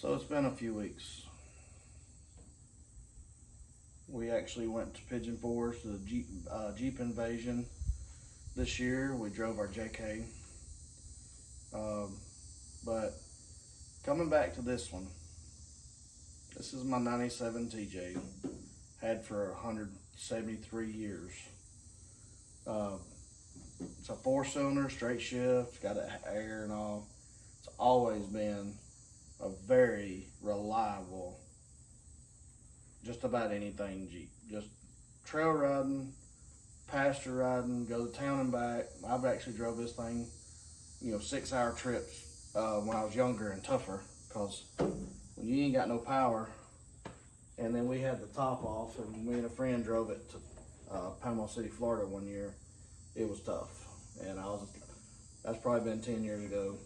So it's been a few weeks. We actually went to Pigeon Forge to the Jeep Invasion this year. We drove our JK. But coming back to this one, this is my 97 TJ. Had for 173 years. It's a 4-cylinder, straight shift, got air and all. It's always been a very reliable, just about anything Jeep. Just trail riding, pasture riding, go to town and back. I've actually drove this thing, 6-hour trips when I was younger and tougher, because when you ain't got no power. And then we had the top off, and me and a friend drove it to Panama City, Florida one year. It was tough, and that's probably been 10 years ago.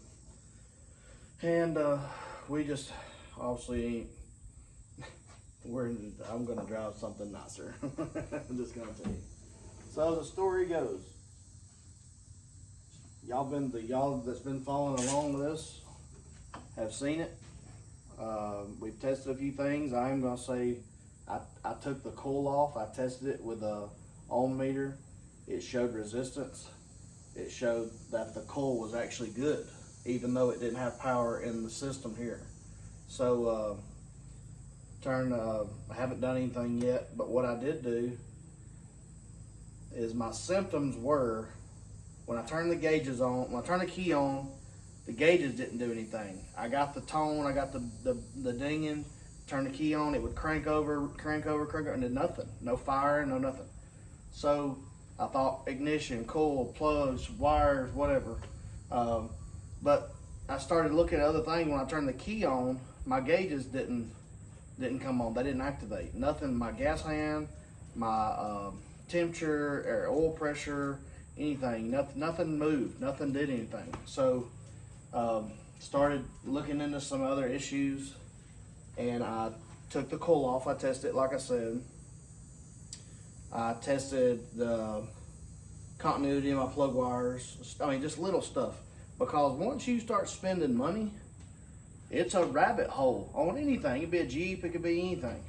And we just obviously ain't. I'm gonna drive something nicer. I'm just gonna tell you. So the story goes. Y'all that's been following along with this have seen it. We've tested a few things. I am gonna say I took the coil off. I tested it with a ohm meter. It showed resistance. It showed that the coil was actually good, even though it didn't have power in the system here. So I haven't done anything yet, but what I did do is my symptoms were, when I turned the gauges on, when I turned the key on, the gauges didn't do anything. I got the tone, I got the dinging, turn the key on, it would crank over, and did nothing. No fire, no nothing. So I thought ignition, coil, plugs, wires, whatever. But I started looking at other things. When I turned the key on, my gauges didn't come on. They didn't activate. Nothing, my gas hand, my temperature, or oil pressure, anything. Nothing moved. Nothing did anything. So started looking into some other issues, and I took the coil off. I tested it, like I said. I tested the continuity of my plug wires. I mean, just little stuff. Because once you start spending money, it's a rabbit hole on anything. It could be a Jeep, it could be anything.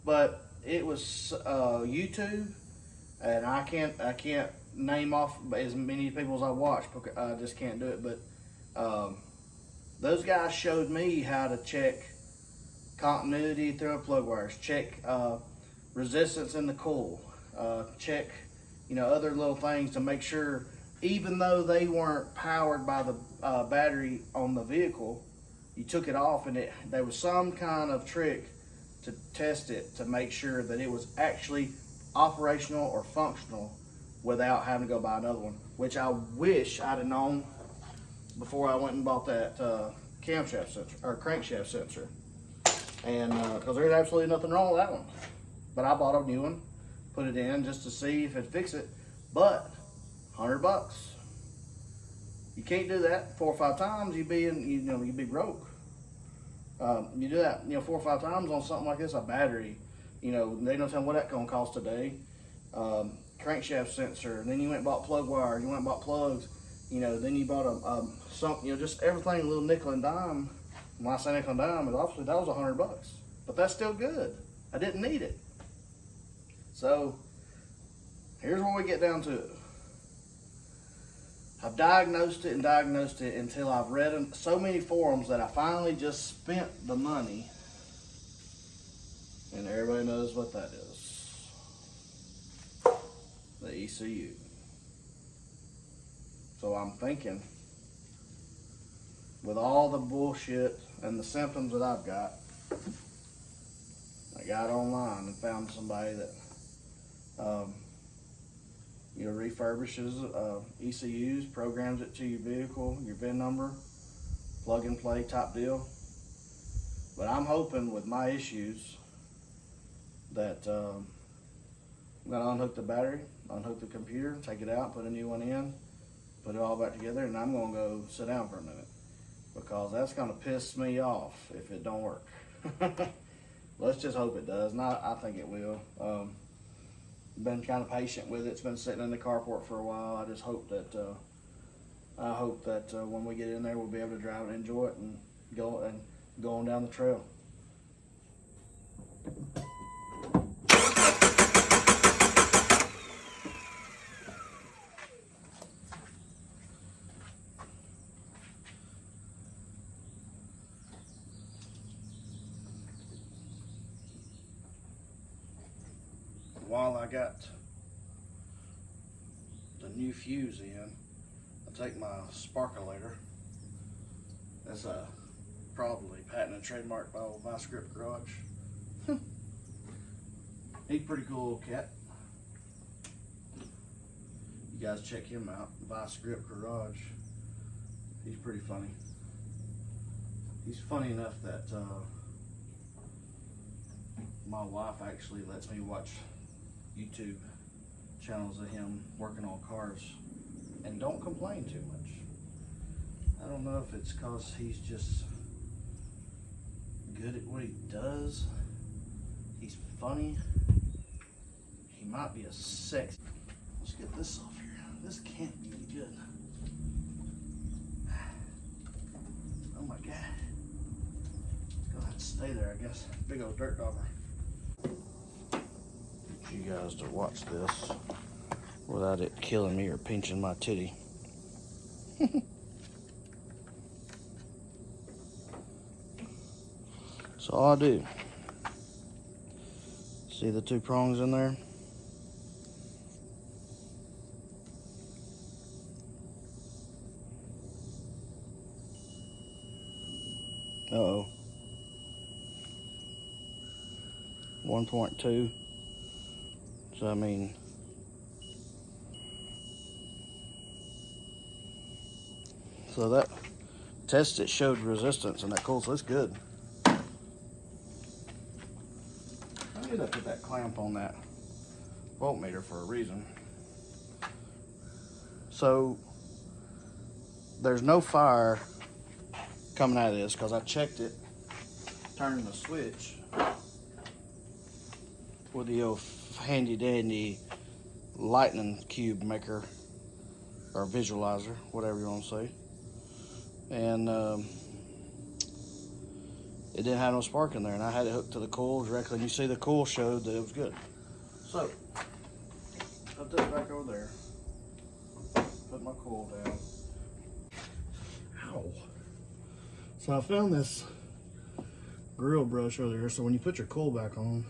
But it was YouTube, and I can't name off as many people as I watched because I just can't do it. But those guys showed me how to check continuity through a plug wires, check resistance in the coil, check other little things to make sure, even though they weren't powered by the battery on the vehicle, you took it off, and there was some kind of trick to test it to make sure that it was actually operational or functional without having to go buy another one, which I wish I'd have known before I went and bought that camshaft sensor or crankshaft sensor. And because there's absolutely nothing wrong with that one. But I bought a new one, put it in just to see if it'd fix it. But $100. You can't do that 4 or 5 times. You'd be broke. You do that 4 or 5 times on something like this, a battery. They don't tell me what that's gonna cost today. Crankshaft sensor. And then you went and bought plug wire. You went and bought plugs. Then you bought just everything, a little nickel and dime. When I say nickel and dime, obviously that was $100. But that's still good. I didn't need it. So here's where we get down to it. I've diagnosed it until I've read so many forums that I finally just spent the money, and everybody knows what that is. The ECU. So I'm thinking, with all the bullshit and the symptoms that I've got, I got online and found somebody that refurbishes ECUs, programs it to your vehicle, your VIN number, plug and play type deal. But I'm hoping with my issues that I'm gonna unhook the battery, unhook the computer, take it out, put a new one in, put it all back together, and I'm gonna go sit down for a minute, because that's gonna piss me off if it don't work. Let's just hope it does, and I think it will. Been kind of patient with it. It's been sitting in the carport for a while. I just hope that when we get in there, we'll be able to drive and enjoy it and go and going down the trail. While I got the new fuse in, I take my sparkulator. That's probably patent and trademark by old Vice Grip Garage. He's a pretty cool little cat. You guys check him out, Vice Grip Garage. He's pretty funny. He's funny enough that my wife actually lets me watch YouTube channels of him working on cars and don't complain too much. I don't know if it's cause he's just good at what he does. He's funny. He might be a sexy. Let's get this off here. This can't be any good. Oh my God. It's gonna have to stay there, I guess. Big old dirt dauber. You guys to watch this without it killing me or pinching my titty. So all I do, see the two prongs in there? Uh-oh. 1.2. So I mean, so that test, it showed resistance and that cool, so it's good. I need to put that clamp on that voltmeter for a reason. So there's no fire coming out of this because I checked it, turning the switch with the old handy dandy lightning cube maker or visualizer, whatever you want to say, and it didn't have no spark in there, and I had it hooked to the coil directly, and you see the coil showed that it was good. So put this back over there, put my coil down. Ow. So I found this grill brush over there, so when you put your coil back on,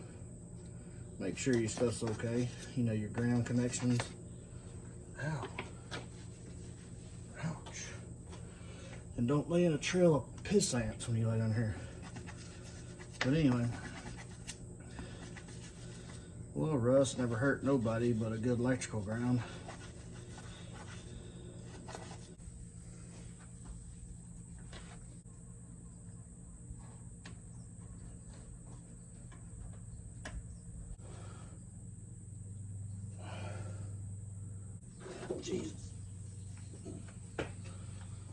make sure your stuff's okay. You know, your ground connections. Ow. Ouch. And don't lay in a trail of piss ants when you lay down here. But anyway, a little rust never hurt nobody but a good electrical ground. Jesus.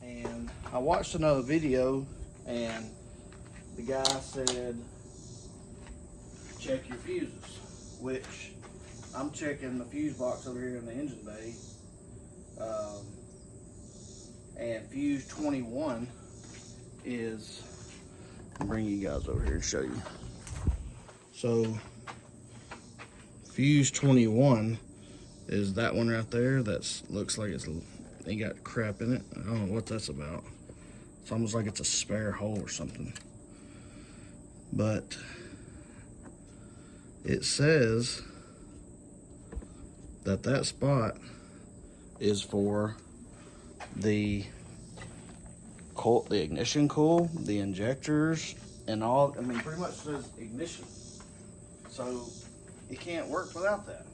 And I watched another video and the guy said check your fuses, which I'm checking the fuse box over here in the engine bay, and fuse 21 is, I'll bring you guys over here and show you. So fuse 21 is that one right there. That's looks like it's got crap in it. I don't know what that's about. It's almost like it's a spare hole or something. But it says that that spot is for the coil, the ignition coil, the injectors, and all. I mean, pretty much says ignition. So it can't work without that.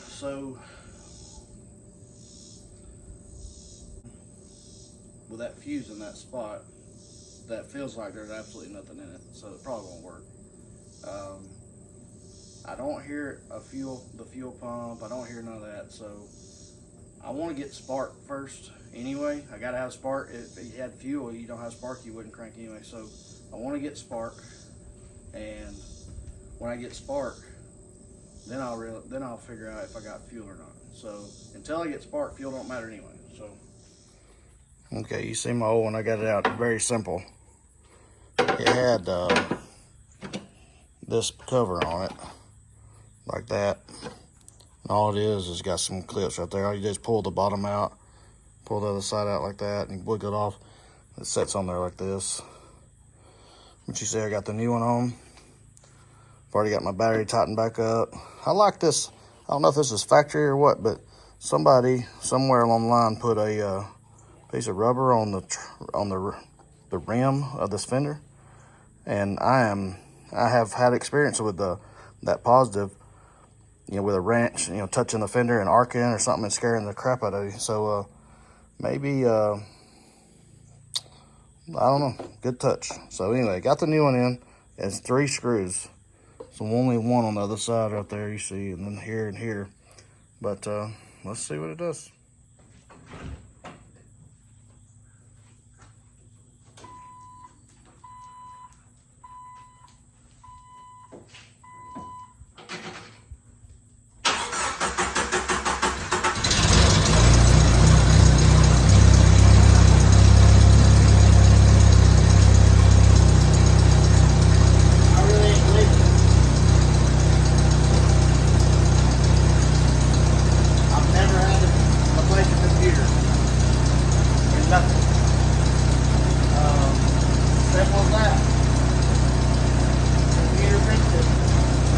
So with that fuse in that spot, that feels like there's absolutely nothing in it, so it probably won't work. I don't hear the fuel pump. I don't hear none of that. So I want to get spark first anyway. I gotta have spark. If you had fuel, you don't have spark, you wouldn't crank anyway. So I want to get spark, and when I get spark, then I'll figure out if I got fuel or not. So until I get spark, fuel don't matter anyway. So okay, you see my old one, I got it out. Very simple. It had this cover on it, like that. And all it is got some clips right there. All you do is pull the bottom out, pull the other side out like that, and you wiggle it off. It sets on there like this. But you see I got the new one on. I've already got my battery tightened back up. I like this. I don't know if this is factory or what, but somebody somewhere along the line put a piece of rubber on the rim of this fender, and I have had experience with that positive, you know, with a wrench, you know, touching the fender and arcing or something and scaring the crap out of you. So maybe I don't know, good touch. So anyway, got the new one in. It's 3 screws. So only one on the other side right there, you see, and then here and here. But let's see what it does. Nothing. Simple as that. Computer fixed it.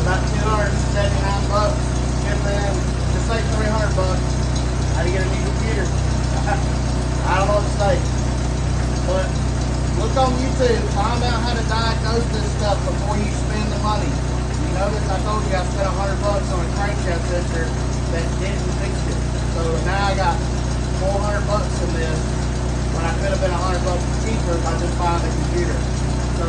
About $279. Shipping, just like $300. How do you get a new computer? I don't know what to say. But look on YouTube, find out how to diagnose this stuff before you spend the money. You notice I told you I spent $100 on a crankshaft sensor that didn't fix it. So now I got $400 in this, when I could have been $100 cheaper by just buying the computer. So